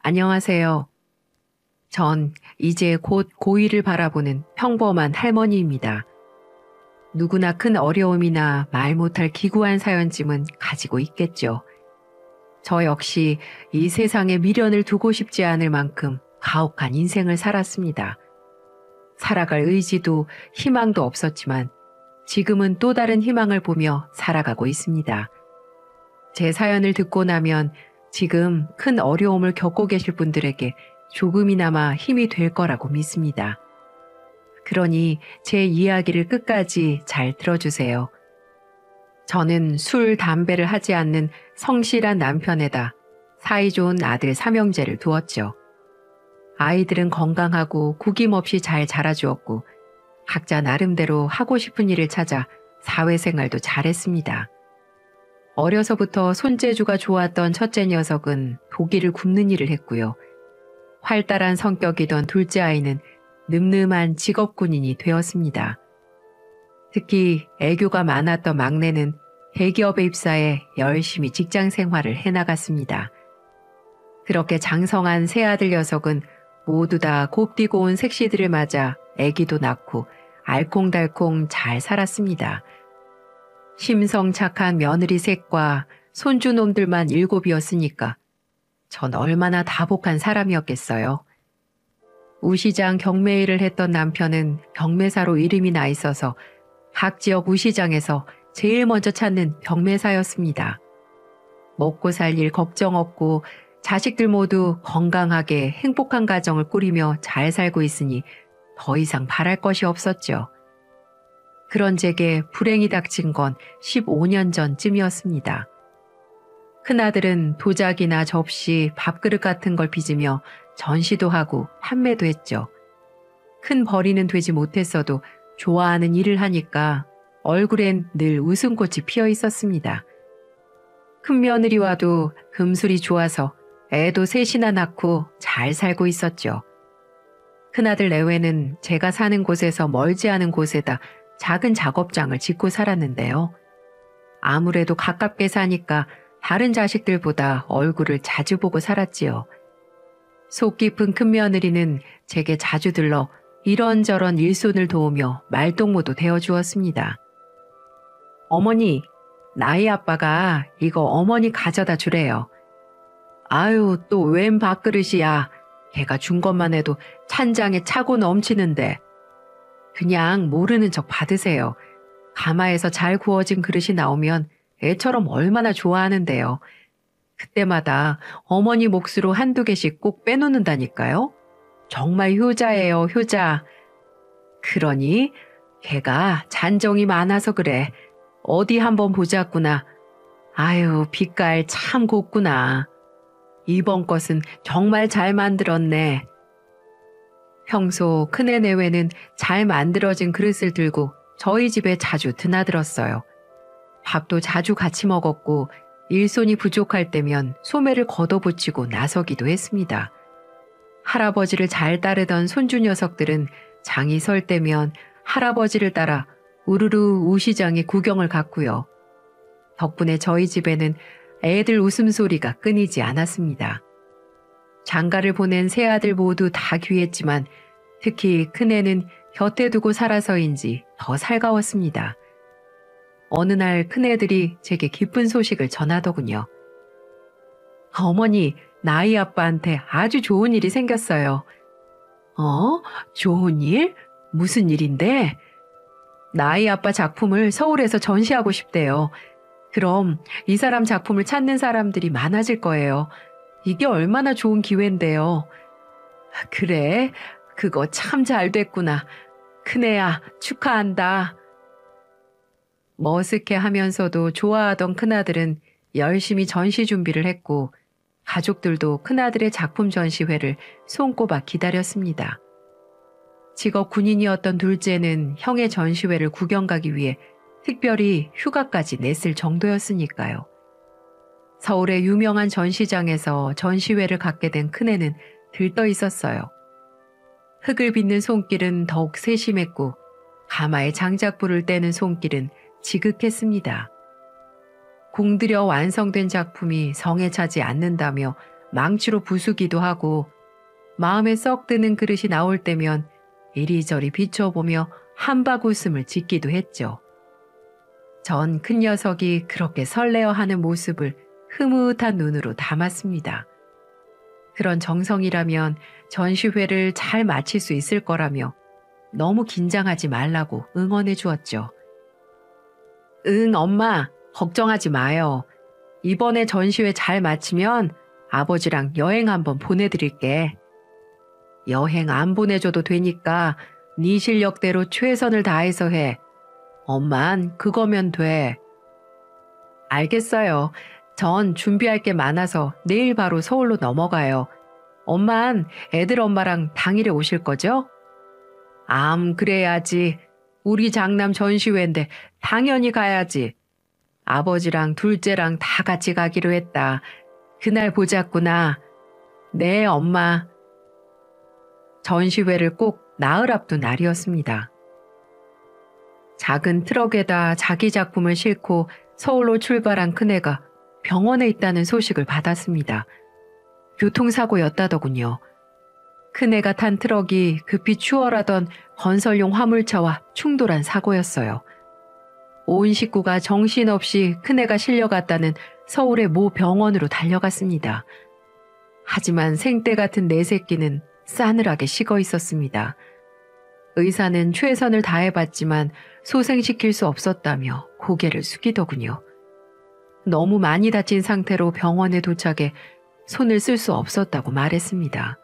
안녕하세요. 전 이제 곧 고2를 바라보는 평범한 할머니입니다. 누구나 큰 어려움이나 말 못할 기구한 사연쯤은 가지고 있겠죠. 저 역시 이 세상에 미련을 두고 싶지 않을 만큼 가혹한 인생을 살았습니다. 살아갈 의지도 희망도 없었지만 지금은 또 다른 희망을 보며 살아가고 있습니다. 제 사연을 듣고 나면 지금 큰 어려움을 겪고 계실 분들에게 조금이나마 힘이 될 거라고 믿습니다. 그러니 제 이야기를 끝까지 잘 들어주세요. 저는 술, 담배를 하지 않는 성실한 남편에다 사이좋은 아들 삼형제를 두었죠. 아이들은 건강하고 구김없이 잘 자라주었고 각자 나름대로 하고 싶은 일을 찾아 사회생활도 잘했습니다. 어려서부터 손재주가 좋았던 첫째 녀석은 도기를 굽는 일을 했고요. 활달한 성격이던 둘째 아이는 늠름한 직업군인이 되었습니다. 특히 애교가 많았던 막내는 대기업에 입사해 열심히 직장 생활을 해나갔습니다. 그렇게 장성한 세 아들 녀석은 모두 다 곱디고 온 색시들을 맞아 아기도 낳고 알콩달콩 잘 살았습니다. 심성착한 며느리 셋과 손주놈들만 7이었으니까 전 얼마나 다복한 사람이었겠어요. 우시장 경매일을 했던 남편은 경매사로 이름이 나 있어서 각 지역 우시장에서 제일 먼저 찾는 경매사였습니다. 먹고 살 일 걱정 없고 자식들 모두 건강하게 행복한 가정을 꾸리며 잘 살고 있으니 더 이상 바랄 것이 없었죠. 그런 제게 불행이 닥친 건 15년 전쯤이었습니다. 큰아들은 도자기나 접시, 밥그릇 같은 걸 빚으며 전시도 하고 판매도 했죠. 큰 벌이는 되지 못했어도 좋아하는 일을 하니까 얼굴엔 늘 웃음꽃이 피어 있었습니다. 큰 며느리와도 금술이 좋아서 애도 셋이나 낳고 잘 살고 있었죠. 큰아들 내외는 제가 사는 곳에서 멀지 않은 곳에다 작은 작업장을 짓고 살았는데요. 아무래도 가깝게 사니까 다른 자식들보다 얼굴을 자주 보고 살았지요. 속 깊은 큰며느리는 제게 자주 들러 이런저런 일손을 도우며 말동무도 되어주었습니다. 어머니, 나희 아빠가 이거 어머니 가져다 주래요. 아유, 또 웬 밥그릇이야. 걔가 준 것만 해도 찬장에 차고 넘치는데. 그냥 모르는 척 받으세요. 가마에서 잘 구워진 그릇이 나오면 애처럼 얼마나 좋아하는데요. 그때마다 어머니 몫으로 한두 개씩 꼭 빼놓는다니까요. 정말 효자예요, 효자. 그러니 걔가 잔정이 많아서 그래. 어디 한번 보자꾸나. 아유, 빛깔 참 곱구나. 이번 것은 정말 잘 만들었네. 평소 큰애 내외는 잘 만들어진 그릇을 들고 저희 집에 자주 드나들었어요. 밥도 자주 같이 먹었고 일손이 부족할 때면 소매를 걷어붙이고 나서기도 했습니다. 할아버지를 잘 따르던 손주 녀석들은 장이 설 때면 할아버지를 따라 우르르 우시장에 구경을 갔고요. 덕분에 저희 집에는 애들 웃음소리가 끊이지 않았습니다. 장가를 보낸 세 아들 모두 다 귀했지만 특히 큰애는 곁에 두고 살아서인지 더 살가웠습니다. 어느 날 큰애들이 제게 기쁜 소식을 전하더군요. 어머니, 나희 아빠한테 아주 좋은 일이 생겼어요. 좋은 일? 무슨 일인데? 나희 아빠 작품을 서울에서 전시하고 싶대요. 그럼 이 사람 작품을 찾는 사람들이 많아질 거예요. 이게 얼마나 좋은 기회인데요. 그래, 그거 참 잘 됐구나. 큰애야, 축하한다. 머쓱해 하면서도 좋아하던 큰아들은 열심히 전시 준비를 했고 가족들도 큰아들의 작품 전시회를 손꼽아 기다렸습니다. 직업 군인이었던 둘째는 형의 전시회를 구경 가기 위해 특별히 휴가까지 냈을 정도였으니까요. 서울의 유명한 전시장에서 전시회를 갖게 된 큰애는 들떠 있었어요. 흙을 빚는 손길은 더욱 세심했고 가마에 장작불을 떼는 손길은 지극했습니다. 공들여 완성된 작품이 성에 차지 않는다며 망치로 부수기도 하고 마음에 썩 드는 그릇이 나올 때면 이리저리 비춰보며 한박 웃음을 짓기도 했죠. 전 큰 녀석이 그렇게 설레어하는 모습을 흐뭇한 눈으로 담았습니다. 그런 정성이라면 전시회를 잘 마칠 수 있을 거라며 너무 긴장하지 말라고 응원해 주었죠. 응, 엄마, 걱정하지 마요. 이번에 전시회 잘 마치면 아버지랑 여행 한번 보내드릴게. 여행 안 보내줘도 되니까 네 실력대로 최선을 다해서 해. 엄만 그거면 돼. 알겠어요. 전 준비할 게 많아서 내일 바로 서울로 넘어가요. 엄만 애들 엄마랑 당일에 오실 거죠? 그래야지. 우리 장남 전시회인데 당연히 가야지. 아버지랑 둘째랑 다 같이 가기로 했다. 그날 보자꾸나. 네, 엄마. 전시회를 꼭 나흘 앞둔 날이었습니다. 작은 트럭에다 자기 작품을 싣고 서울로 출발한 큰애가 병원에 있다는 소식을 받았습니다. 교통사고였다더군요. 큰애가 탄 트럭이 급히 추월하던 건설용 화물차와 충돌한 사고였어요. 온 식구가 정신없이 큰애가 실려갔다는 서울의 모 병원으로 달려갔습니다. 하지만 생떼 같은 내 새끼는 싸늘하게 식어 있었습니다. 의사는 최선을 다해봤지만 소생시킬 수 없었다며 고개를 숙이더군요. 너무 많이 다친 상태로 병원에 도착해 손을 쓸 수 없었다고 말했습니다.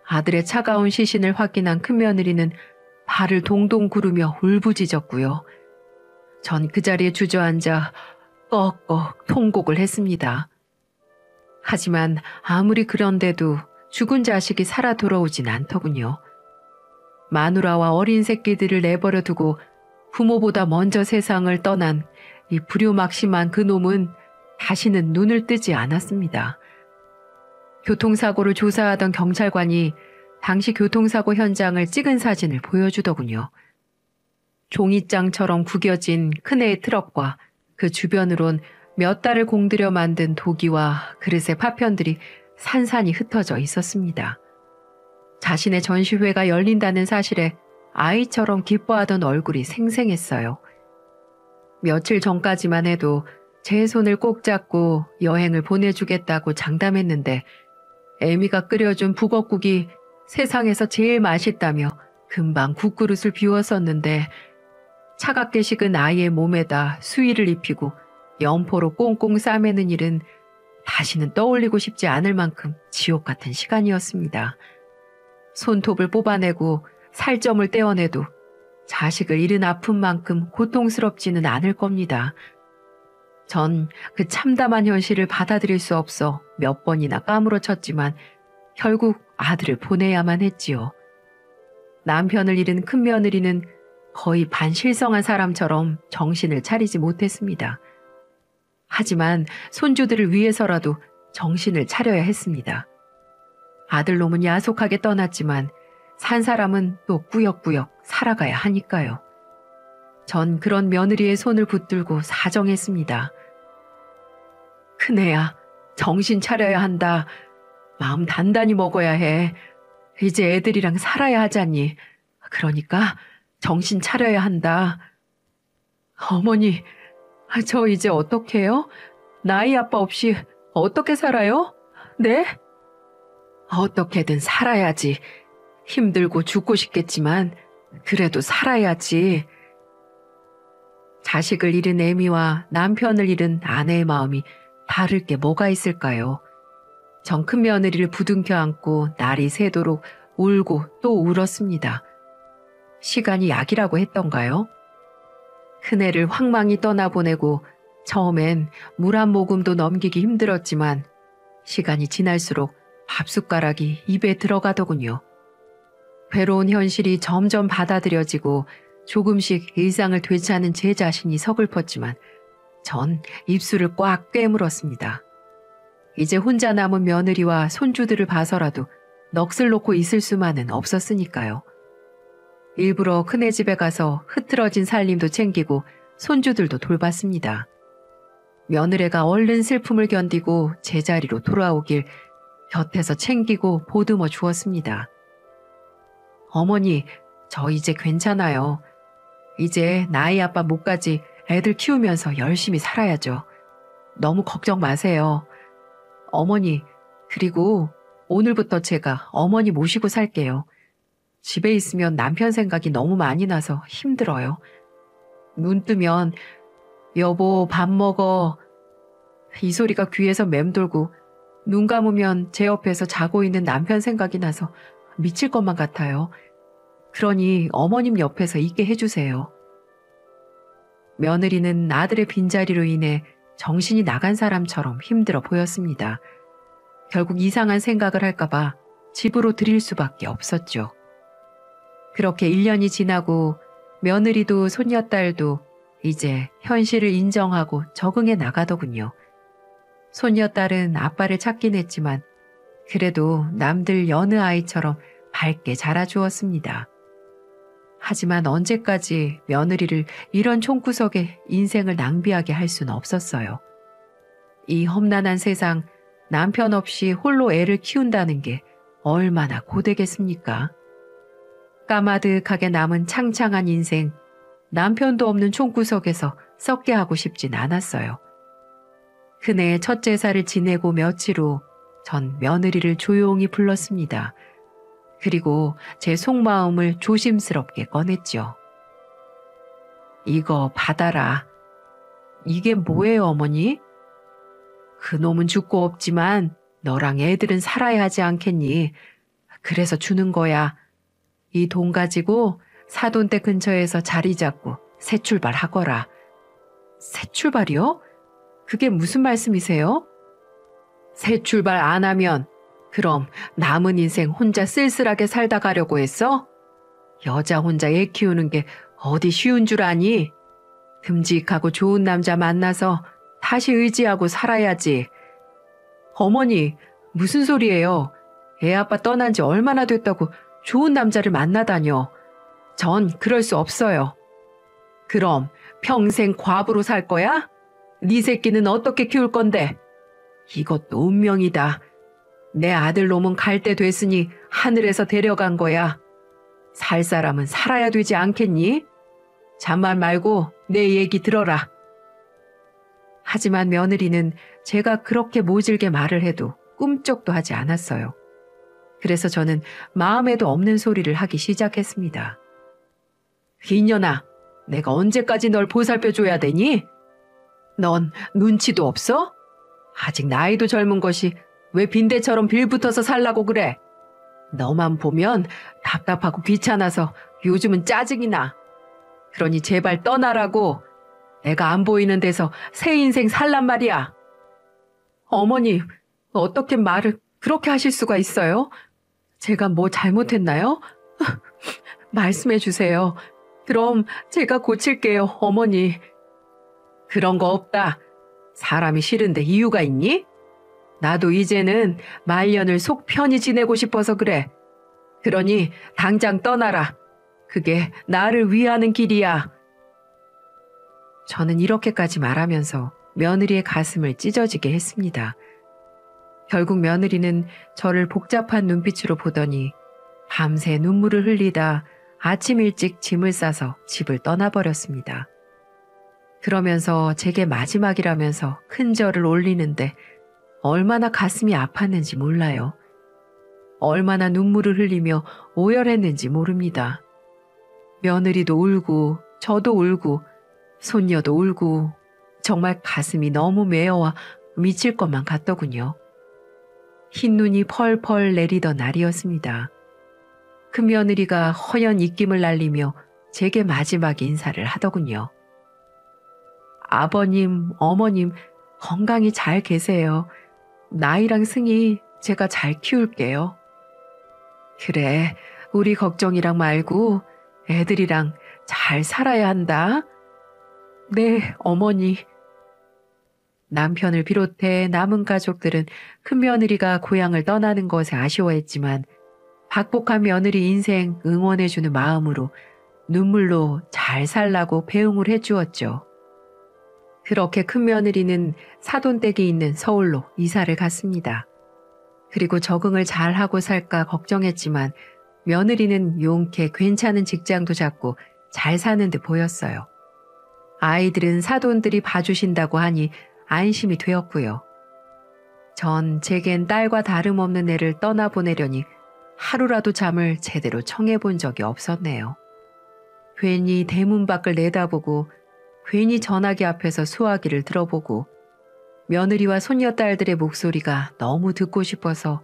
아들의 차가운 시신을 확인한 큰며느리는 발을 동동 구르며 울부짖었고요. 전 그 자리에 주저앉아 꺽꺽 통곡을 했습니다. 하지만 아무리 그런데도 죽은 자식이 살아 돌아오진 않더군요. 마누라와 어린 새끼들을 내버려 두고 부모보다 먼저 세상을 떠난 이 불효막심한 그놈은 다시는 눈을 뜨지 않았습니다. 교통사고를 조사하던 경찰관이 당시 교통사고 현장을 찍은 사진을 보여주더군요. 종이장처럼 구겨진 큰애의 트럭과 그 주변으론 몇 달을 공들여 만든 도기와 그릇의 파편들이 산산이 흩어져 있었습니다. 자신의 전시회가 열린다는 사실에 아이처럼 기뻐하던 얼굴이 생생했어요. 며칠 전까지만 해도 제 손을 꼭 잡고 여행을 보내주겠다고 장담했는데 애미가 끓여준 북엇국이 세상에서 제일 맛있다며 금방 국그릇을 비웠었는데 차갑게 식은 아이의 몸에다 수의를 입히고 연포로 꽁꽁 싸매는 일은 다시는 떠올리고 싶지 않을 만큼 지옥 같은 시간이었습니다. 손톱을 뽑아내고 살점을 떼어내도 자식을 잃은 아픔만큼 고통스럽지는 않을 겁니다. 전 그 참담한 현실을 받아들일 수 없어 몇 번이나 까무러쳤지만 결국 아들을 보내야만 했지요. 남편을 잃은 큰며느리는 거의 반실성한 사람처럼 정신을 차리지 못했습니다. 하지만 손주들을 위해서라도 정신을 차려야 했습니다. 아들놈은 야속하게 떠났지만 산 사람은 또 꾸역꾸역 살아가야 하니까요. 전 그런 며느리의 손을 붙들고 사정했습니다. 큰애야, 정신 차려야 한다. 마음 단단히 먹어야 해. 이제 애들이랑 살아야 하잖니. 그러니까 정신 차려야 한다. 어머니, 저 이제 어떡해요? 나이 아빠 없이 어떻게 살아요? 네? 어떻게든 살아야지. 힘들고 죽고 싶겠지만 그래도 살아야지. 자식을 잃은 애미와 남편을 잃은 아내의 마음이 다를 게 뭐가 있을까요? 전 큰며느리를 부둥켜 안고 날이 새도록 울고 또 울었습니다. 시간이 약이라고 했던가요? 큰애를 황망히 떠나보내고 처음엔 물 한 모금도 넘기기 힘들었지만 시간이 지날수록 밥숟가락이 입에 들어가더군요. 괴로운 현실이 점점 받아들여지고 조금씩 일상을 되찾는 제 자신이 서글펐지만 전 입술을 꽉 꿰물었습니다. 이제 혼자 남은 며느리와 손주들을 봐서라도 넋을 놓고 있을 수만은 없었으니까요. 일부러 큰애 집에 가서 흐트러진 살림도 챙기고 손주들도 돌봤습니다. 며느리가 얼른 슬픔을 견디고 제자리로 돌아오길 곁에서 챙기고 보듬어 주었습니다. 어머니, 저 이제 괜찮아요. 이제 나이 아빠 못까지 애들 키우면서 열심히 살아야죠. 너무 걱정 마세요. 어머니, 그리고 오늘부터 제가 어머니 모시고 살게요. 집에 있으면 남편 생각이 너무 많이 나서 힘들어요. 눈 뜨면 여보 밥 먹어. 이 소리가 귀에서 맴돌고 눈 감으면 제 옆에서 자고 있는 남편 생각이 나서 미칠 것만 같아요. 그러니 어머님 옆에서 있게 해주세요. 며느리는 아들의 빈자리로 인해 정신이 나간 사람처럼 힘들어 보였습니다. 결국 이상한 생각을 할까봐 집으로 들일 수밖에 없었죠. 그렇게 1년이 지나고 며느리도 손녀딸도 이제 현실을 인정하고 적응해 나가더군요. 손녀딸은 아빠를 찾긴 했지만 그래도 남들 여느 아이처럼 밝게 자라주었습니다. 하지만 언제까지 며느리를 이런 총구석에 인생을 낭비하게 할 수는 없었어요. 이 험난한 세상, 남편 없이 홀로 애를 키운다는 게 얼마나 고되겠습니까? 까마득하게 남은 창창한 인생, 남편도 없는 총구석에서 썩게 하고 싶진 않았어요. 그네 첫 제사를 지내고 며칠 후 전 며느리를 조용히 불렀습니다. 그리고 제 속마음을 조심스럽게 꺼냈죠. 이거 받아라. 이게 뭐예요, 어머니? 그놈은 죽고 없지만 너랑 애들은 살아야 하지 않겠니? 그래서 주는 거야. 이 돈 가지고 사돈댁 근처에서 자리 잡고 새 출발하거라. 새 출발이요? 그게 무슨 말씀이세요? 새 출발 안 하면 그럼 남은 인생 혼자 쓸쓸하게 살다 가려고 했어? 여자 혼자 애 키우는 게 어디 쉬운 줄 아니? 듬직하고 좋은 남자 만나서 다시 의지하고 살아야지. 어머니, 무슨 소리예요? 애 아빠 떠난 지 얼마나 됐다고 좋은 남자를 만나다녀. 전 그럴 수 없어요. 그럼 평생 과부로 살 거야? 네 새끼는 어떻게 키울 건데? 이것도 운명이다. 내 아들놈은 갈 때 됐으니 하늘에서 데려간 거야. 살 사람은 살아야 되지 않겠니? 잔말 말고 내 얘기 들어라. 하지만 며느리는 제가 그렇게 모질게 말을 해도 꿈쩍도 하지 않았어요. 그래서 저는 마음에도 없는 소리를 하기 시작했습니다. 이년아, 내가 언제까지 널 보살펴줘야 되니? 넌 눈치도 없어? 아직 나이도 젊은 것이 왜 빈대처럼 빌붙어서 살라고 그래? 너만 보면 답답하고 귀찮아서 요즘은 짜증이 나. 그러니 제발 떠나라고. 내가 안 보이는 데서 새 인생 살란 말이야. 어머니, 어떻게 말을 그렇게 하실 수가 있어요? 제가 뭐 잘못했나요? 말씀해 주세요. 그럼 제가 고칠게요, 어머니. 그런 거 없다. 사람이 싫은데 이유가 있니? 나도 이제는 말년을 속 편히 지내고 싶어서 그래. 그러니 당장 떠나라. 그게 나를 위하는 길이야. 저는 이렇게까지 말하면서 며느리의 가슴을 찢어지게 했습니다. 결국 며느리는 저를 복잡한 눈빛으로 보더니 밤새 눈물을 흘리다 아침 일찍 짐을 싸서 집을 떠나버렸습니다. 그러면서 제게 마지막이라면서 큰 절을 올리는데 얼마나 가슴이 아팠는지 몰라요. 얼마나 눈물을 흘리며 오열했는지 모릅니다. 며느리도 울고 저도 울고 손녀도 울고 정말 가슴이 너무 메어와 미칠 것만 같더군요. 흰눈이 펄펄 내리던 날이었습니다. 큰 며느리가 허연 입김을 날리며 제게 마지막 인사를 하더군요. 아버님, 어머님 건강히 잘 계세요. 나이랑 승희 제가 잘 키울게요. 그래, 우리 걱정이랑 말고 애들이랑 잘 살아야 한다. 네, 어머니. 남편을 비롯해 남은 가족들은 큰며느리가 고향을 떠나는 것에 아쉬워했지만 박복한 며느리 인생 응원해주는 마음으로 눈물로 잘 살라고 배웅을 해주었죠. 그렇게 큰며느리는 사돈댁이 있는 서울로 이사를 갔습니다. 그리고 적응을 잘하고 살까 걱정했지만 며느리는 용케 괜찮은 직장도 잡고 잘 사는 듯 보였어요. 아이들은 사돈들이 봐주신다고 하니 안심이 되었고요. 전 제겐 딸과 다름없는 애를 떠나보내려니 하루라도 잠을 제대로 청해본 적이 없었네요. 괜히 대문 밖을 내다보고 괜히 전화기 앞에서 수화기를 들어보고 며느리와 손녀딸들의 목소리가 너무 듣고 싶어서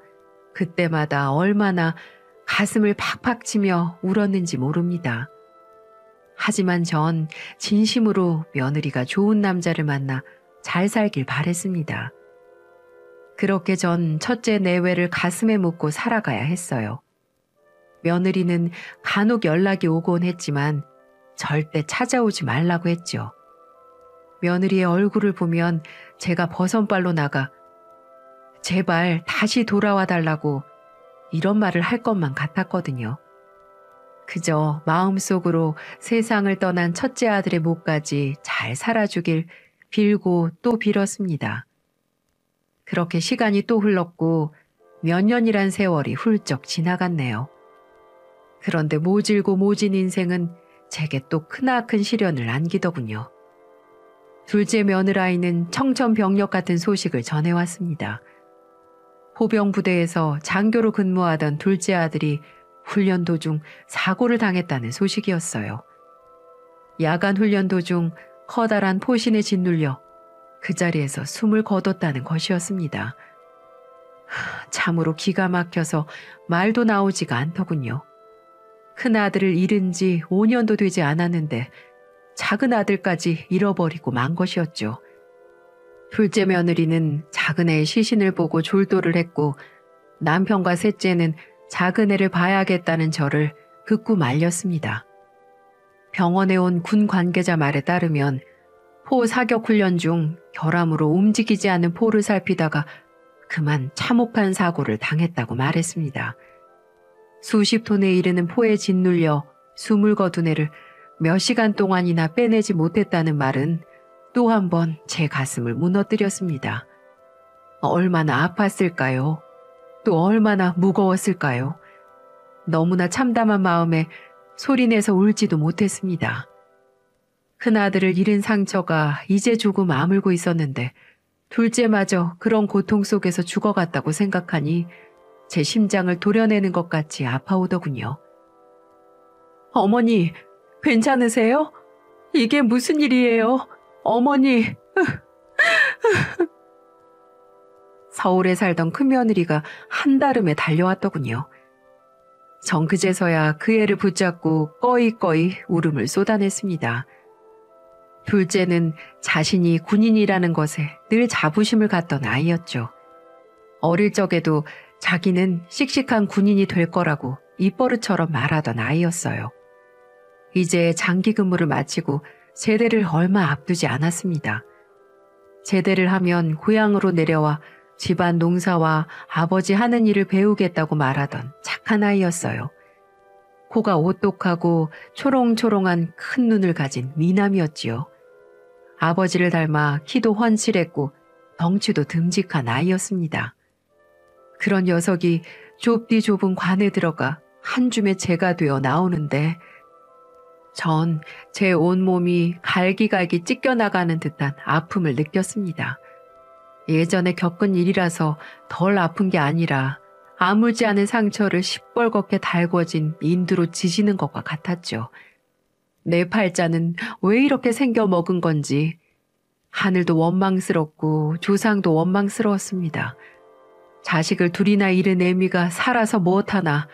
그때마다 얼마나 가슴을 팍팍 치며 울었는지 모릅니다. 하지만 전 진심으로 며느리가 좋은 남자를 만나 잘 살길 바랬습니다. 그렇게 전 첫째 내외를 가슴에 묻고 살아가야 했어요. 며느리는 간혹 연락이 오곤 했지만 절대 찾아오지 말라고 했죠. 며느리의 얼굴을 보면 제가 버선발로 나가 제발 다시 돌아와 달라고 이런 말을 할 것만 같았거든요. 그저 마음속으로 세상을 떠난 첫째 아들의 목까지 잘 살아주길 빌고 또 빌었습니다. 그렇게 시간이 또 흘렀고 몇 년이란 세월이 훌쩍 지나갔네요. 그런데 모질고 모진 인생은 제게 또 크나큰 시련을 안기더군요. 둘째 며느라이는 청천벽력 같은 소식을 전해왔습니다. 포병부대에서 장교로 근무하던 둘째 아들이 훈련 도중 사고를 당했다는 소식이었어요. 야간 훈련 도중 커다란 포신에 짓눌려 그 자리에서 숨을 거뒀다는 것이었습니다. 참으로 기가 막혀서 말도 나오지가 않더군요. 큰 아들을 잃은 지 5년도 되지 않았는데 작은 아들까지 잃어버리고 만 것이었죠. 둘째 며느리는 작은 애의 시신을 보고 졸도를 했고 남편과 셋째는 작은 애를 봐야겠다는 저를 극구 말렸습니다. 병원에 온 군 관계자 말에 따르면 포 사격 훈련 중 결함으로 움직이지 않는 포를 살피다가 그만 참혹한 사고를 당했다고 말했습니다. 수십 톤에 이르는 포에 짓눌려 숨을 거둔 애를 몇 시간 동안이나 빼내지 못했다는 말은 또 한 번 제 가슴을 무너뜨렸습니다. 얼마나 아팠을까요? 또 얼마나 무거웠을까요? 너무나 참담한 마음에 소리내서 울지도 못했습니다. 큰아들을 잃은 상처가 이제 조금 아물고 있었는데 둘째마저 그런 고통 속에서 죽어갔다고 생각하니 제 심장을 도려내는 것 같이 아파오더군요. 어머니, 괜찮으세요? 이게 무슨 일이에요? 어머니. 서울에 살던 큰며느리가 한달음에 달려왔더군요. 전 그제서야 그 애를 붙잡고 꺼이꺼이 울음을 쏟아냈습니다. 둘째는 자신이 군인이라는 것에 늘 자부심을 갖던 아이였죠. 어릴 적에도 자기는 씩씩한 군인이 될 거라고 입버릇처럼 말하던 아이였어요. 이제 장기 근무를 마치고 제대를 얼마 앞두지 않았습니다. 제대를 하면 고향으로 내려와 집안 농사와 아버지 하는 일을 배우겠다고 말하던 착한 아이였어요. 코가 오똑하고 초롱초롱한 큰 눈을 가진 미남이었지요. 아버지를 닮아 키도 훤칠했고 덩치도 듬직한 아이였습니다. 그런 녀석이 좁디 좁은 관에 들어가 한 줌의 재가 되어 나오는데 전 제 온몸이 갈기갈기 찢겨나가는 듯한 아픔을 느꼈습니다. 예전에 겪은 일이라서 덜 아픈 게 아니라 아물지 않은 상처를 시뻘겋게 달궈진 인두로 지지는 것과 같았죠. 내 팔자는 왜 이렇게 생겨 먹은 건지 하늘도 원망스럽고 조상도 원망스러웠습니다. 자식을 둘이나 잃은 애미가 살아서 무엇하나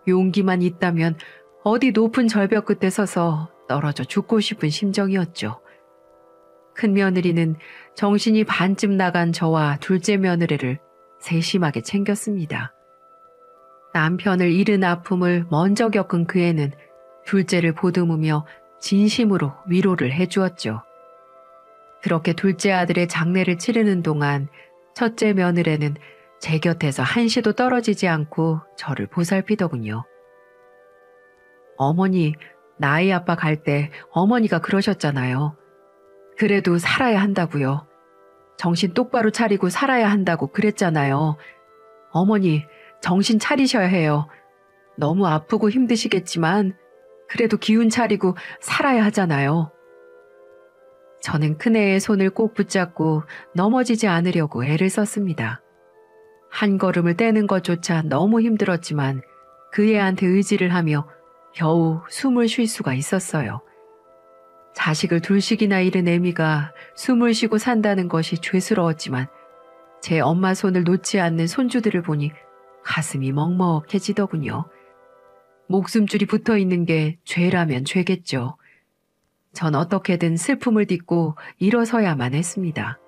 용기만 있다면 어디 높은 절벽 끝에 서서 떨어져 죽고 싶은 심정이었죠. 큰며느리는 정신이 반쯤 나간 저와 둘째 며느리를 세심하게 챙겼습니다. 남편을 잃은 아픔을 먼저 겪은 그 애는 둘째를 보듬으며 진심으로 위로를 해주었죠. 그렇게 둘째 아들의 장례를 치르는 동안 첫째 며느리는 제 곁에서 한시도 떨어지지 않고 저를 보살피더군요. 어머니, 나이 아빠 갈 때 어머니가 그러셨잖아요. 그래도 살아야 한다고요. 정신 똑바로 차리고 살아야 한다고 그랬잖아요. 어머니, 정신 차리셔야 해요. 너무 아프고 힘드시겠지만 그래도 기운 차리고 살아야 하잖아요. 저는 큰애의 손을 꼭 붙잡고 넘어지지 않으려고 애를 썼습니다. 한 걸음을 떼는 것조차 너무 힘들었지만 그 애한테 의지를 하며 겨우 숨을 쉴 수가 있었어요. 자식을 둘씩이나 잃은 애미가 숨을 쉬고 산다는 것이 죄스러웠지만 제 엄마 손을 놓지 않는 손주들을 보니 가슴이 먹먹해지더군요. 목숨줄이 붙어 있는 게 죄라면 죄겠죠. 전 어떻게든 슬픔을 딛고 일어서야만 했습니다.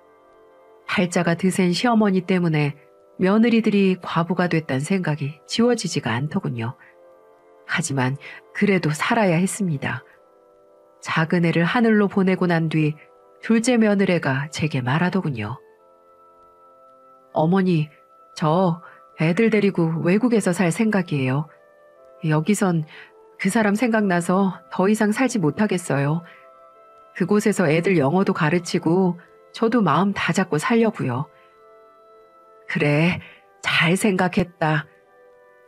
팔자가 드센 시어머니 때문에 며느리들이 과부가 됐다는 생각이 지워지지가 않더군요. 하지만 그래도 살아야 했습니다. 작은 애를 하늘로 보내고 난 뒤 둘째 며느리가 제게 말하더군요. 어머니, 저 애들 데리고 외국에서 살 생각이에요. 여기선 그 사람 생각나서 더 이상 살지 못하겠어요. 그곳에서 애들 영어도 가르치고 저도 마음 다 잡고 살려고요. 그래, 잘 생각했다.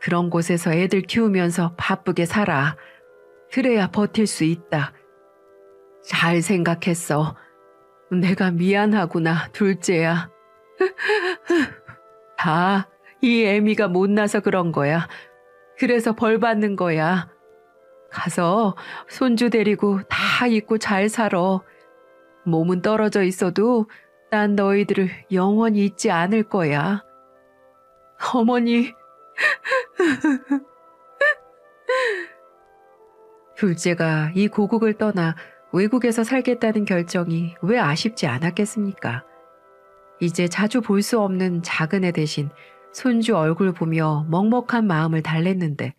그런 곳에서 애들 키우면서 바쁘게 살아. 그래야 버틸 수 있다. 잘 생각했어. 내가 미안하구나, 둘째야. 다 이 애미가 못나서 그런 거야. 그래서 벌 받는 거야. 가서 손주 데리고 다 있고 잘 살아. 몸은 떨어져 있어도 난 너희들을 영원히 잊지 않을 거야. 어머니. 둘째가 이 고국을 떠나 외국에서 살겠다는 결정이 왜 아쉽지 않았겠습니까? 이제 자주 볼 수 없는 작은 애 대신 손주 얼굴 보며 먹먹한 마음을 달랬는데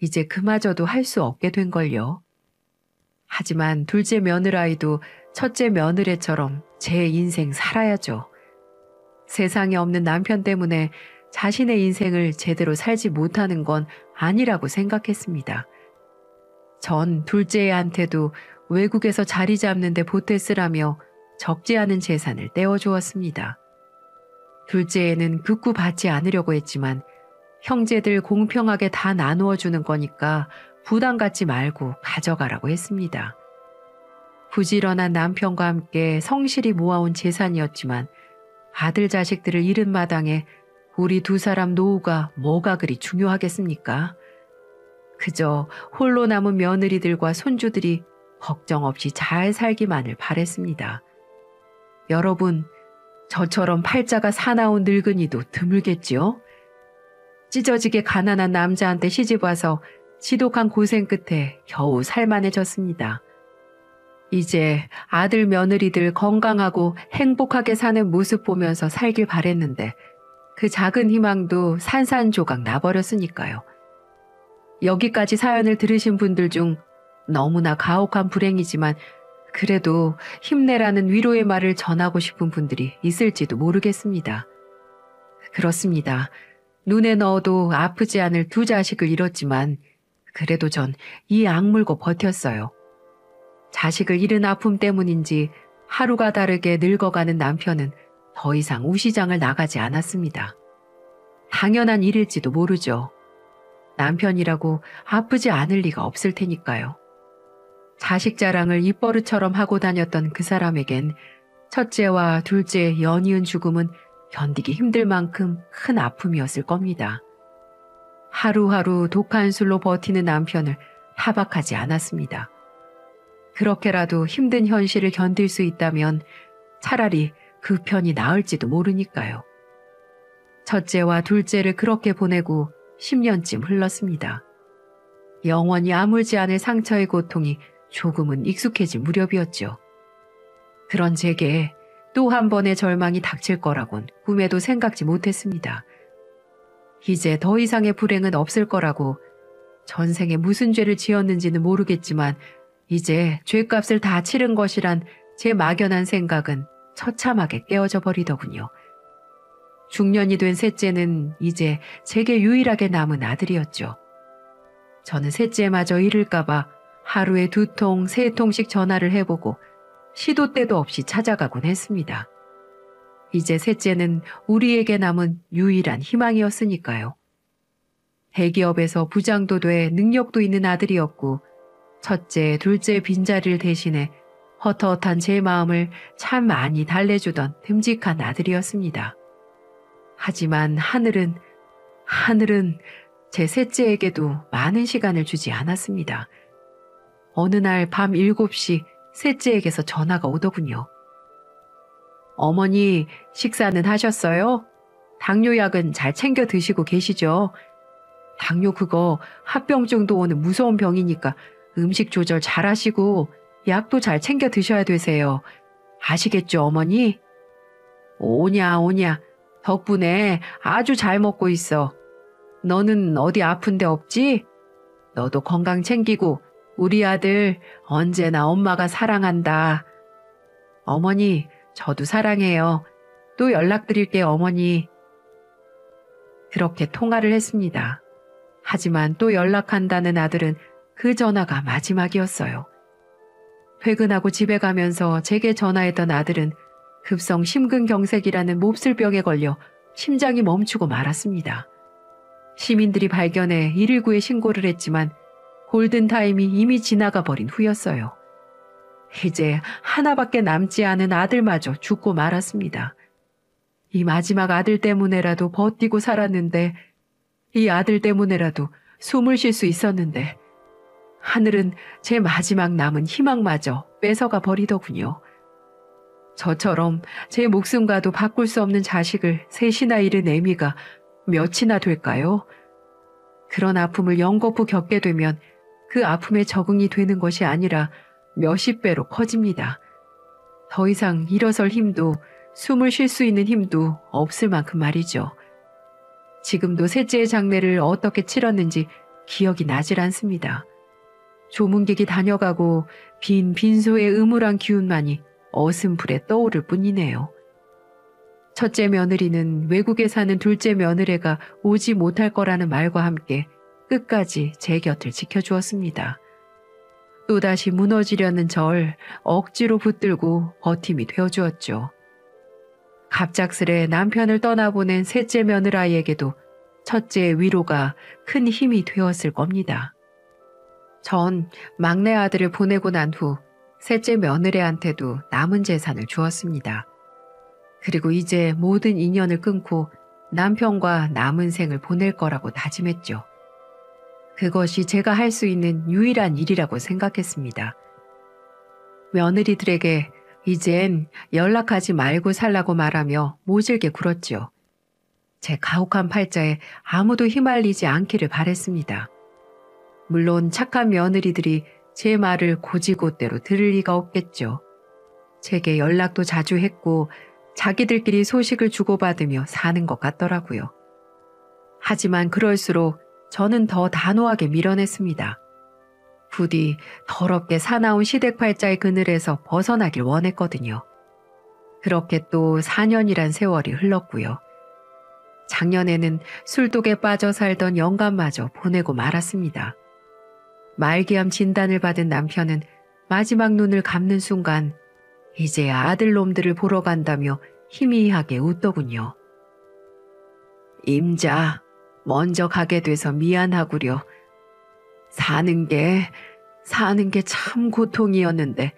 이제 그마저도 할 수 없게 된걸요. 하지만 둘째 며느라이도 첫째 며느리처럼 제 인생 살아야죠. 세상에 없는 남편 때문에 자신의 인생을 제대로 살지 못하는 건 아니라고 생각했습니다. 전 둘째한테도 외국에서 자리 잡는 데 보태 쓰라며 적지 않은 재산을 떼어주었습니다. 둘째에는 극구 받지 않으려고 했지만 형제들 공평하게 다 나누어 주는 거니까 부담 갖지 말고 가져가라고 했습니다. 부지런한 남편과 함께 성실히 모아온 재산이었지만 아들 자식들을 잃은 마당에 우리 두 사람 노후가 뭐가 그리 중요하겠습니까? 그저 홀로 남은 며느리들과 손주들이 걱정 없이 잘 살기만을 바랬습니다. 여러분, 저처럼 팔자가 사나운 늙은이도 드물겠지요? 찢어지게 가난한 남자한테 시집와서 지독한 고생 끝에 겨우 살만해졌습니다. 이제 아들 며느리들 건강하고 행복하게 사는 모습 보면서 살길 바랬는데 그 작은 희망도 산산조각 나버렸으니까요. 여기까지 사연을 들으신 분들 중 너무나 가혹한 불행이지만 그래도 힘내라는 위로의 말을 전하고 싶은 분들이 있을지도 모르겠습니다. 그렇습니다. 눈에 넣어도 아프지 않을 두 자식을 잃었지만 그래도 전 이 악물고 버텼어요. 자식을 잃은 아픔 때문인지 하루가 다르게 늙어가는 남편은 더 이상 우시장을 나가지 않았습니다. 당연한 일일지도 모르죠. 남편이라고 아프지 않을 리가 없을 테니까요. 자식 자랑을 입버릇처럼 하고 다녔던 그 사람에겐 첫째와 둘째의 연이은 죽음은 견디기 힘들 만큼 큰 아픔이었을 겁니다. 하루하루 독한 술로 버티는 남편을 타박하지 않았습니다. 그렇게라도 힘든 현실을 견딜 수 있다면 차라리 그 편이 나을지도 모르니까요. 첫째와 둘째를 그렇게 보내고 10년쯤 흘렀습니다. 영원히 아물지 않을 상처의 고통이 조금은 익숙해질 무렵이었죠. 그런 제게 또 한 번의 절망이 닥칠 거라곤 꿈에도 생각지 못했습니다. 이제 더 이상의 불행은 없을 거라고 전생에 무슨 죄를 지었는지는 모르겠지만 이제 죄값을 다 치른 것이란 제 막연한 생각은 처참하게 깨어져 버리더군요. 중년이 된 셋째는 이제 제게 유일하게 남은 아들이었죠. 저는 셋째마저 잃을까봐 하루에 2통, 3통씩 전화를 해보고 시도 때도 없이 찾아가곤 했습니다. 이제 셋째는 우리에게 남은 유일한 희망이었으니까요. 대기업에서 부장도 돼 능력도 있는 아들이었고 첫째, 둘째 빈자리를 대신해 헛헛한 제 마음을 참 많이 달래주던 듬직한 아들이었습니다. 하지만 하늘은 제 셋째에게도 많은 시간을 주지 않았습니다. 어느 날 밤 7시 셋째에게서 전화가 오더군요. 어머니, 식사는 하셨어요? 당뇨약은 잘 챙겨 드시고 계시죠? 당뇨 그거 합병증도 오는 무서운 병이니까 음식 조절 잘 하시고 약도 잘 챙겨 드셔야 되세요. 아시겠죠, 어머니? 오냐. 덕분에 아주 잘 먹고 있어. 너는 어디 아픈 데 없지? 너도 건강 챙기고 우리 아들 언제나 엄마가 사랑한다. 어머니, 저도 사랑해요. 또 연락드릴게요, 어머니. 그렇게 통화를 했습니다. 하지만 또 연락한다는 아들은 그 전화가 마지막이었어요. 퇴근하고 집에 가면서 제게 전화했던 아들은 급성 심근경색이라는 몹쓸 병에 걸려 심장이 멈추고 말았습니다. 시민들이 발견해 119에 신고를 했지만 골든타임이 이미 지나가 버린 후였어요. 이제 하나밖에 남지 않은 아들마저 죽고 말았습니다. 이 마지막 아들 때문에라도 버티고 살았는데, 이 아들 때문에라도 숨을 쉴 수 있었는데, 하늘은 제 마지막 남은 희망마저 뺏어가 버리더군요. 저처럼 제 목숨과도 바꿀 수 없는 자식을 셋이나 잃은 애미가 몇이나 될까요? 그런 아픔을 연거푸 겪게 되면 그 아픔에 적응이 되는 것이 아니라 몇십 배로 커집니다. 더 이상 일어설 힘도 숨을 쉴 수 있는 힘도 없을 만큼 말이죠. 지금도 셋째의 장례를 어떻게 치렀는지 기억이 나질 않습니다. 조문객이 다녀가고 빈 빈소의 음울한 기운만이 어슴풀에 떠오를 뿐이네요. 첫째 며느리는 외국에 사는 둘째 며느리가 오지 못할 거라는 말과 함께 끝까지 제 곁을 지켜주었습니다. 또다시 무너지려는 절 억지로 붙들고 버팀이 되어주었죠. 갑작스레 남편을 떠나보낸 셋째 며느라이에게도 첫째의 위로가 큰 힘이 되었을 겁니다. 전 막내 아들을 보내고 난 후 셋째 며느리한테도 남은 재산을 주었습니다. 그리고 이제 모든 인연을 끊고 남편과 남은 생을 보낼 거라고 다짐했죠. 그것이 제가 할 수 있는 유일한 일이라고 생각했습니다. 며느리들에게 이젠 연락하지 말고 살라고 말하며 모질게 굴었죠. 제 가혹한 팔자에 아무도 휘말리지 않기를 바랬습니다. 물론 착한 며느리들이 제 말을 곧이곧대로 들을 리가 없겠죠. 제게 연락도 자주 했고 자기들끼리 소식을 주고받으며 사는 것 같더라고요. 하지만 그럴수록 저는 더 단호하게 밀어냈습니다. 부디 더럽게 사나운 시댁팔자의 그늘에서 벗어나길 원했거든요. 그렇게 또 4년이란 세월이 흘렀고요. 작년에는 술독에 빠져 살던 영감마저 보내고 말았습니다. 말기암 진단을 받은 남편은 마지막 눈을 감는 순간 이제야 아들놈들을 보러 간다며 희미하게 웃더군요. 임자, 먼저 가게 돼서 미안하구려. 사는 게 참 고통이었는데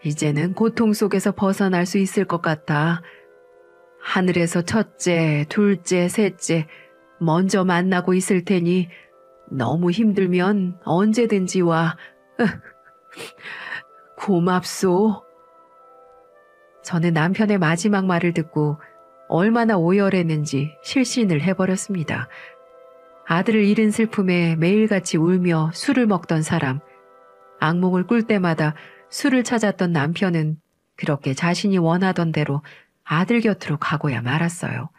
이제는 고통 속에서 벗어날 수 있을 것 같아. 하늘에서 첫째, 둘째, 셋째 먼저 만나고 있을 테니 너무 힘들면 언제든지 와. 고맙소. 저는 남편의 마지막 말을 듣고 얼마나 오열했는지 실신을 해버렸습니다. 아들을 잃은 슬픔에 매일같이 울며 술을 먹던 사람, 악몽을 꿀 때마다 술을 찾았던 남편은 그렇게 자신이 원하던 대로 아들 곁으로 가고야 말았어요.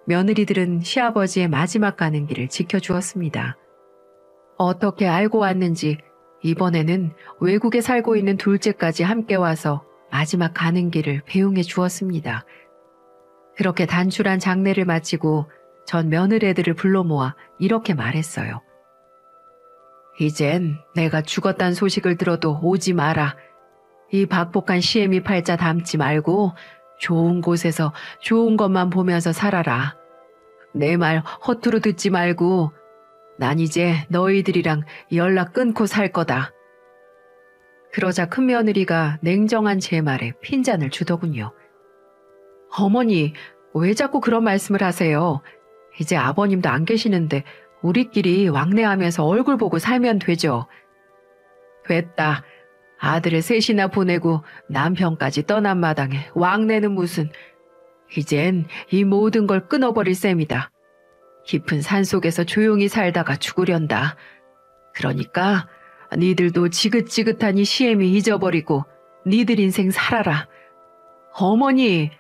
며느리들은 시아버지의 마지막 가는 길을 지켜주었습니다. 어떻게 알고 왔는지 이번에는 외국에 살고 있는 둘째까지 함께 와서 마지막 가는 길을 배웅해 주었습니다. 그렇게 단출한 장례를 마치고 전 며느리들을 불러 모아 이렇게 말했어요. 이젠 내가 죽었다는 소식을 들어도 오지 마라. 이 박복한 시애미 팔자 담지 말고 좋은 곳에서 좋은 것만 보면서 살아라. 내 말 허투루 듣지 말고 난 이제 너희들이랑 연락 끊고 살 거다. 그러자 큰며느리가 냉정한 제 말에 핀잔을 주더군요. 어머니, 왜 자꾸 그런 말씀을 하세요? 이제 아버님도 안 계시는데 우리끼리 왕래하면서 얼굴 보고 살면 되죠. 됐다. 아들을 셋이나 보내고 남편까지 떠난 마당에 왕래는 무슨. 이젠 이 모든 걸 끊어버릴 셈이다. 깊은 산속에서 조용히 살다가 죽으련다. 그러니까 니들도 지긋지긋한 이 시애미 잊어버리고 니들 인생 살아라. 어머니!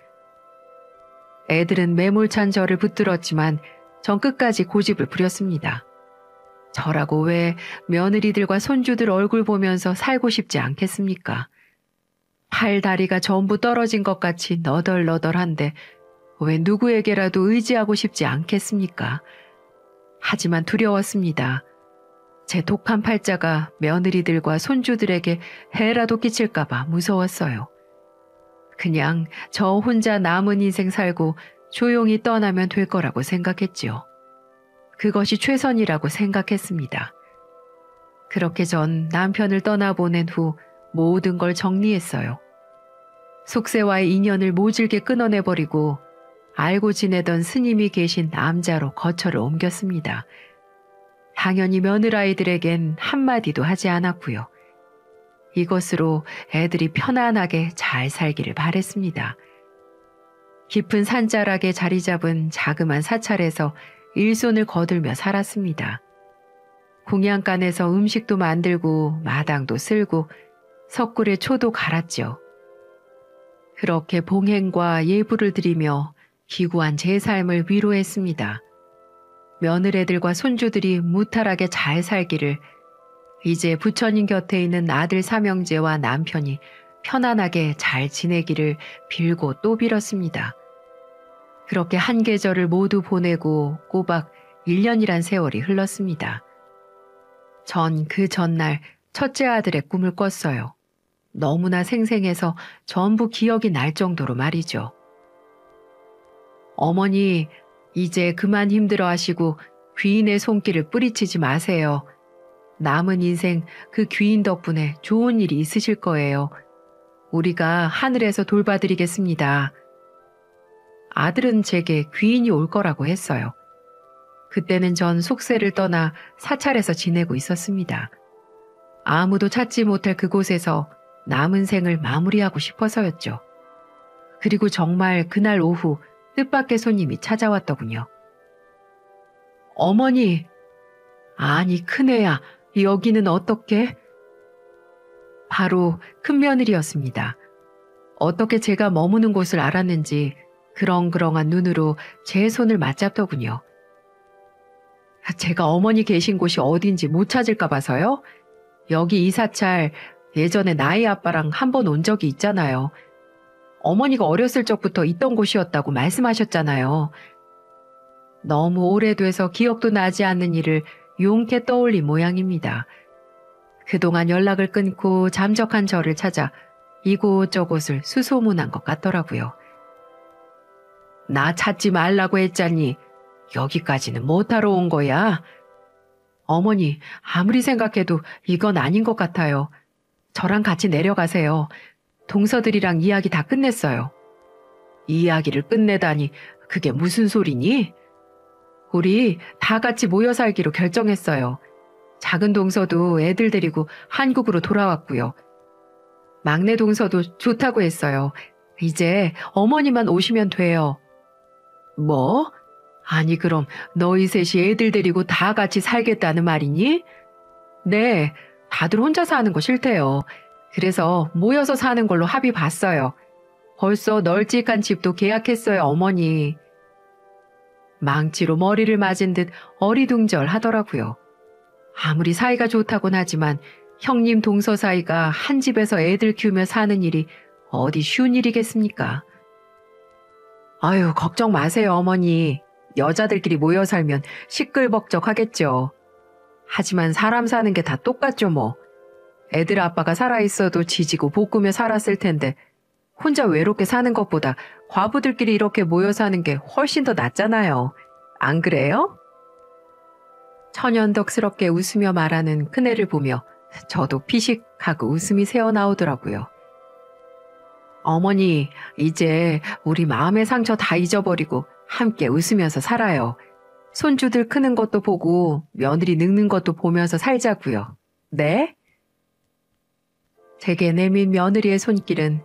애들은 매몰찬 저를 붙들었지만 전 끝까지 고집을 부렸습니다. 저라고 왜 며느리들과 손주들 얼굴 보면서 살고 싶지 않겠습니까? 팔 다리가 전부 떨어진 것 같이 너덜너덜한데 왜 누구에게라도 의지하고 싶지 않겠습니까? 하지만 두려웠습니다. 제 독한 팔자가 며느리들과 손주들에게 해라도 끼칠까봐 무서웠어요. 그냥 저 혼자 남은 인생 살고 조용히 떠나면 될 거라고 생각했지요. 그것이 최선이라고 생각했습니다. 그렇게 전 남편을 떠나보낸 후 모든 걸 정리했어요. 속세와의 인연을 모질게 끊어내버리고 알고 지내던 스님이 계신 남자로 거처를 옮겼습니다. 당연히 며느라이들에겐 한마디도 하지 않았고요. 이것으로 애들이 편안하게 잘 살기를 바랬습니다. 깊은 산자락에 자리 잡은 자그만 사찰에서 일손을 거들며 살았습니다. 공양간에서 음식도 만들고 마당도 쓸고 석굴에 초도 갈았죠. 그렇게 봉행과 예불을 드리며 기구한 제 삶을 위로했습니다. 며느리들과 손주들이 무탈하게 잘 살기를, 이제 부처님 곁에 있는 아들 삼형제와 남편이 편안하게 잘 지내기를 빌고 또 빌었습니다. 그렇게 한 계절을 모두 보내고 꼬박 1년이란 세월이 흘렀습니다. 전 그 전날 첫째 아들의 꿈을 꿨어요. 너무나 생생해서 전부 기억이 날 정도로 말이죠. 어머니, 이제 그만 힘들어 하시고 귀인의 손길을 뿌리치지 마세요. 남은 인생 그 귀인 덕분에 좋은 일이 있으실 거예요. 우리가 하늘에서 돌봐드리겠습니다. 아들은 제게 귀인이 올 거라고 했어요. 그때는 전 속세를 떠나 사찰에서 지내고 있었습니다. 아무도 찾지 못할 그곳에서 남은 생을 마무리하고 싶어서였죠. 그리고 정말 그날 오후 뜻밖의 손님이 찾아왔더군요. 어머니! 아니 큰애야, 여기는 어떻게? 바로 큰며느리였습니다. 어떻게 제가 머무는 곳을 알았는지 그렁그렁한 눈으로 제 손을 맞잡더군요. 제가 어머니 계신 곳이 어딘지 못 찾을까 봐서요? 여기 이 사찰 예전에 나이 아빠랑 한 번 온 적이 있잖아요. 어머니가 어렸을 적부터 있던 곳이었다고 말씀하셨잖아요. 너무 오래돼서 기억도 나지 않는 일을 용케 떠올린 모양입니다. 그동안 연락을 끊고 잠적한 저를 찾아 이곳저곳을 수소문한 것 같더라고요. 나 찾지 말라고 했잖니. 여기까지는 못하러 온 거야. 어머니, 아무리 생각해도 이건 아닌 것 같아요. 저랑 같이 내려가세요. 동서들이랑 이야기 다 끝냈어요. 이야기를 끝내다니 그게 무슨 소리니? 우리 다 같이 모여 살기로 결정했어요. 작은 동서도 애들 데리고 한국으로 돌아왔고요. 막내 동서도 좋다고 했어요. 이제 어머니만 오시면 돼요. 뭐? 아니 그럼 너희 셋이 애들 데리고 다 같이 살겠다는 말이니? 네, 다들 혼자 사는 거 싫대요. 그래서 모여서 사는 걸로 합의 봤어요. 벌써 널찍한 집도 계약했어요, 어머니. 망치로 머리를 맞은 듯 어리둥절 하더라고요. 아무리 사이가 좋다곤 하지만 형님 동서 사이가 한 집에서 애들 키우며 사는 일이 어디 쉬운 일이겠습니까? 아유, 걱정 마세요, 어머니. 여자들끼리 모여 살면 시끌벅적하겠죠. 하지만 사람 사는 게 다 똑같죠, 뭐. 애들 아빠가 살아있어도 지지고 볶으며 살았을 텐데 혼자 외롭게 사는 것보다 과부들끼리 이렇게 모여 사는 게 훨씬 더 낫잖아요. 안 그래요? 천연덕스럽게 웃으며 말하는 큰애를 보며 저도 피식하고 웃음이 새어나오더라고요. 어머니, 이제 우리 마음의 상처 다 잊어버리고 함께 웃으면서 살아요. 손주들 크는 것도 보고 며느리 늙는 것도 보면서 살자고요. 네? 제게 내민 며느리의 손길은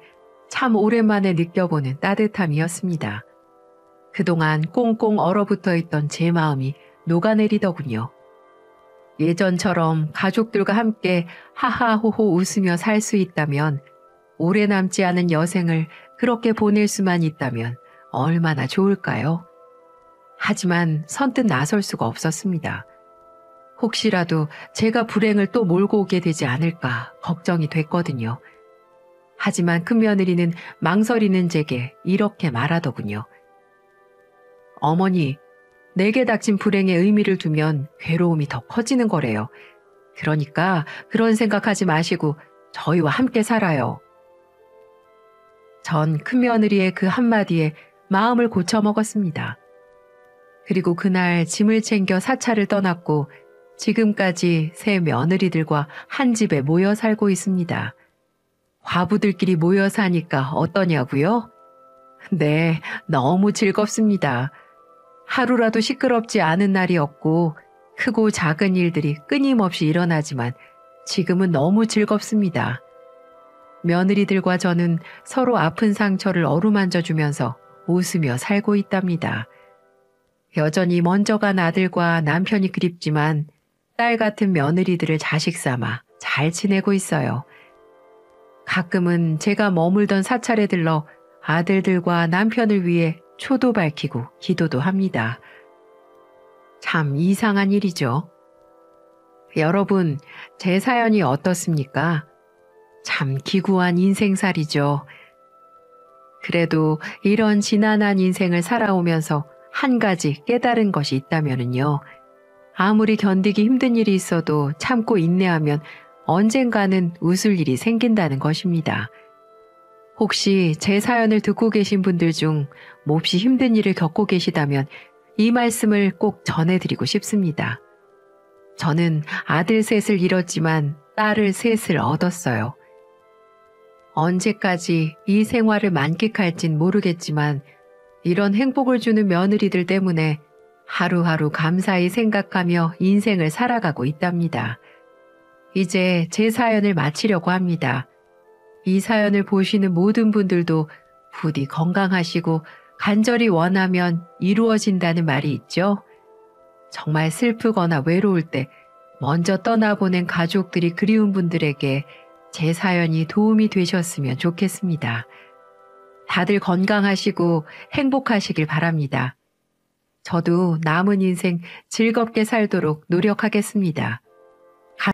참 오랜만에 느껴보는 따뜻함이었습니다. 그동안 꽁꽁 얼어붙어 있던 제 마음이 녹아내리더군요. 예전처럼 가족들과 함께 하하호호 웃으며 살 수 있다면, 오래 남지 않은 여생을 그렇게 보낼 수만 있다면 얼마나 좋을까요? 하지만 선뜻 나설 수가 없었습니다. 혹시라도 제가 불행을 또 몰고 오게 되지 않을까 걱정이 됐거든요. 하지만 큰며느리는 망설이는 제게 이렇게 말하더군요. 어머니, 내게 닥친 불행의 의미를 두면 괴로움이 더 커지는 거래요. 그러니까 그런 생각하지 마시고 저희와 함께 살아요. 전 큰며느리의 그 한마디에 마음을 고쳐먹었습니다. 그리고 그날 짐을 챙겨 사찰을 떠났고 지금까지 새 며느리들과 한 집에 모여 살고 있습니다. 과부들끼리 모여 사니까 어떠냐고요? 네, 너무 즐겁습니다. 하루라도 시끄럽지 않은 날이 없고 크고 작은 일들이 끊임없이 일어나지만 지금은 너무 즐겁습니다. 며느리들과 저는 서로 아픈 상처를 어루만져 주면서 웃으며 살고 있답니다. 여전히 먼저 간 아들과 남편이 그립지만 딸 같은 며느리들을 자식 삼아 잘 지내고 있어요. 가끔은 제가 머물던 사찰에 들러 아들들과 남편을 위해 초도 밝히고 기도도 합니다. 참 이상한 일이죠. 여러분, 제 사연이 어떻습니까? 참 기구한 인생살이죠. 그래도 이런 지난한 인생을 살아오면서 한 가지 깨달은 것이 있다면요. 아무리 견디기 힘든 일이 있어도 참고 인내하면 언젠가는 웃을 일이 생긴다는 것입니다. 혹시 제 사연을 듣고 계신 분들 중 몹시 힘든 일을 겪고 계시다면 이 말씀을 꼭 전해드리고 싶습니다. 저는 아들 셋을 잃었지만 딸을 셋을 얻었어요. 언제까지 이 생활을 만끽할진 모르겠지만 이런 행복을 주는 며느리들 때문에 하루하루 감사히 생각하며 인생을 살아가고 있답니다. 이제 제 사연을 마치려고 합니다. 이 사연을 보시는 모든 분들도 부디 건강하시고 간절히 원하면 이루어진다는 말이 있죠. 정말 슬프거나 외로울 때 먼저 떠나보낸 가족들이 그리운 분들에게 제 사연이 도움이 되셨으면 좋겠습니다. 다들 건강하시고 행복하시길 바랍니다. 저도 남은 인생 즐겁게 살도록 노력하겠습니다.